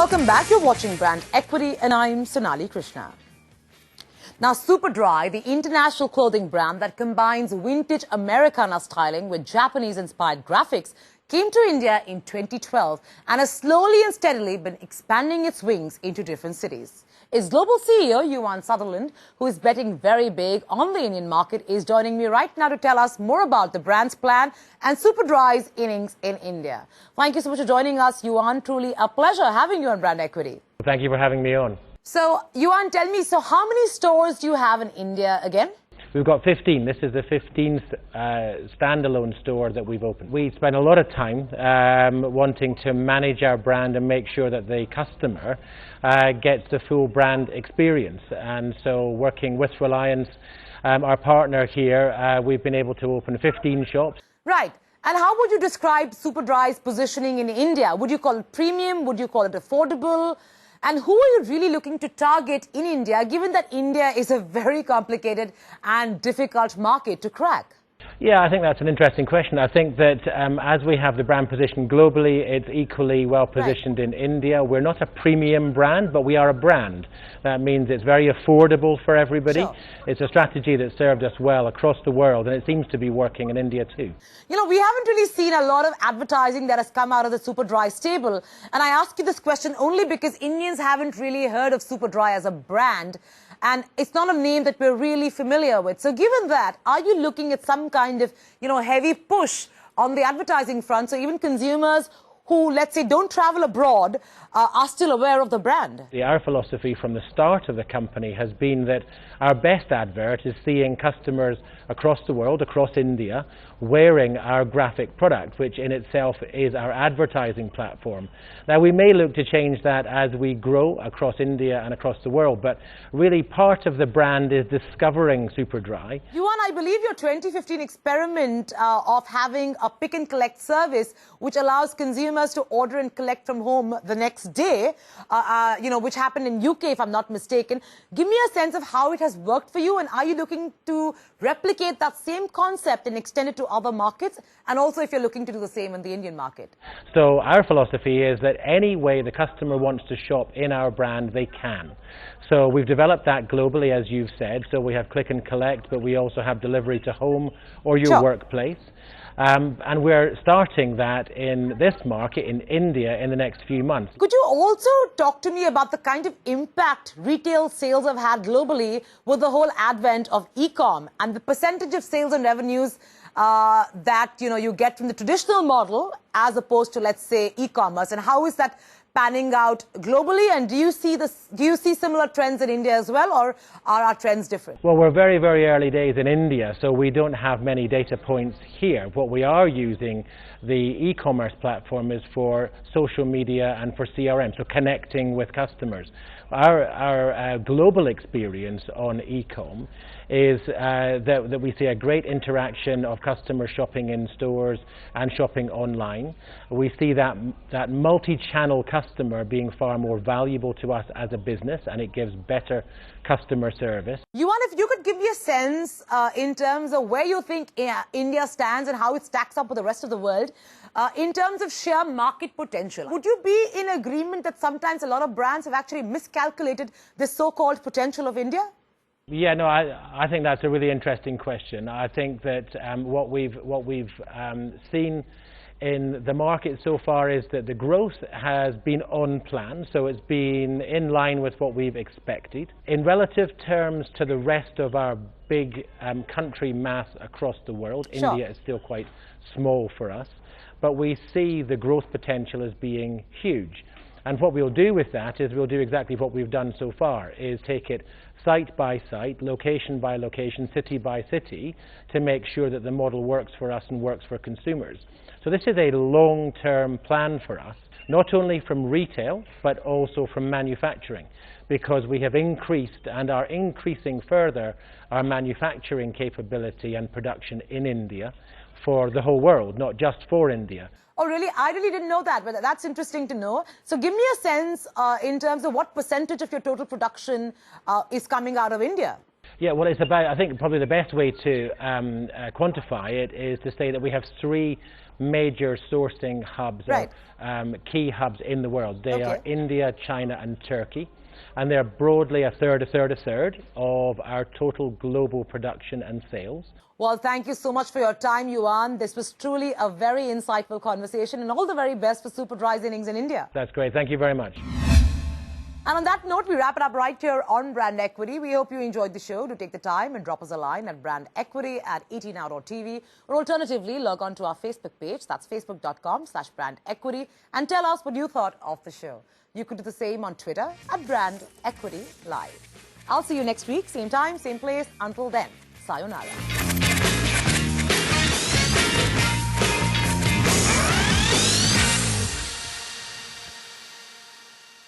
Welcome back. You're watching Brand Equity and I'm Sonali Krishna. Now, SuperDry, the international clothing brand that combines vintage Americana styling with Japanese-inspired graphics, came to India in 2012 and has slowly and steadily been expanding its wings into different cities. Its global CEO, Euan Sutherland, who is betting very big on the Indian market, is joining me right now to tell us more about the brand's plan and SuperDry's innings in India. Thank you so much for joining us, Euan. Truly a pleasure having you on Brand Equity. Thank you for having me on. So, Euan, tell me, so how many stores do you have in India again? We've got 15. This is the 15th standalone store that we've opened. We spend a lot of time wanting to manage our brand and make sure that the customer gets the full brand experience. And so working with Reliance, our partner here, we've been able to open 15 shops. Right. And how would you describe SuperDry's positioning in India? Would you call it premium? Would you call it affordable? And who are you really looking to target in India, given that India is a very complicated and difficult market to crack? Yeah, I think that's an interesting question. I think that as we have the brand position globally, it's equally well positioned in India. We're not a premium brand, but we are a brand. That means it's very affordable for everybody. Sure. It's a strategy that served us well across the world, and it seems to be working in India too. You know, we haven't really seen a lot of advertising that has come out of the SuperDry stable. And I ask you this question only because Indians haven't really heard of SuperDry as a brand. And it's not a name that we're really familiar with. So given that, are you looking at some kind of, heavy push on the advertising front so even consumers who, let's say, don't travel abroad are still aware of the brand? Our philosophy from the start of the company has been that our best advert is seeing customers across the world, across India, wearing our graphic product, which in itself is our advertising platform. Now, we may look to change that as we grow across India and across the world, but really part of the brand is discovering SuperDry. Euan, I believe your 2015 experiment of having a pick and collect service, which allows consumers to order and collect from home the next day, which happened in UK, if I'm not mistaken. Give me a sense of how it has worked for you, and are you looking to replicate that same concept and extend it to other markets, and also if you're looking to do the same in the Indian market? So our philosophy is that any way the customer wants to shop in our brand, they can. So we've developed that globally, as you've said. So we have click and collect, but we also have delivery to home or your workplace. And we're starting that in this market, in India, in the next few months. Could you also talk to me about the kind of impact retail sales have had globally with the whole advent of e-com and the percentage of sales and revenues that you get from the traditional model as opposed to, let's say, e-commerce, and how is that panning out globally? And do you see similar trends in India as well, or are our trends different? Well, we're very, very early days in India, so we don't have many data points here. What we are using the e-commerce platform is for social media and for CRM, so connecting with customers. Our global experience on e-com is that we see a great interaction of customers shopping in stores and shopping online. We see that multi-channel customer being far more valuable to us as a business, and it gives better customer service. Euan, if you could give me a sense in terms of where you think India stands and how it stacks up with the rest of the world, in terms of sheer market potential, would you be in agreement that sometimes a lot of brands have actually miscalculated the so-called potential of India? Yeah, no, I think that's a really interesting question. I think that what we've seen in the market so far is that the growth has been on plan, so it's been in line with what we've expected. In relative terms to the rest of our big country mass across the world, India is still quite small for us, but we see the growth potential as being huge. And what we'll do with that is we'll do exactly what we've done so far, is take it site by site, location by location, city by city, to make sure that the model works for us and works for consumers. So this is a long-term plan for us, not only from retail, but also from manufacturing, because we have increased and are increasing further our manufacturing capability and production in India for the whole world, not just for India. Oh, really? I really didn't know that, but that's interesting to know. So give me a sense in terms of what percentage of your total production is coming out of India. Yeah, well, it's about, I think probably the best way to quantify it is to say that we have three major sourcing hubs, Right. or key hubs in the world. They are Okay. India, China and Turkey. And they're broadly a third of our total global production and sales. Well, thank you so much for your time, Euan. This was truly a very insightful conversation, and all the very best for SuperDry's innings in India. That's great. Thank you very much. And on that note, we wrap it up right here on Brand Equity. We hope you enjoyed the show. Do take the time and drop us a line at brandequity@18now.tv, or alternatively, log on to our Facebook page. That's facebook.com/brandequity, and tell us what you thought of the show. You could do the same on Twitter at Brand Equity Live. I'll see you next week, same time, same place. Until then, sayonara.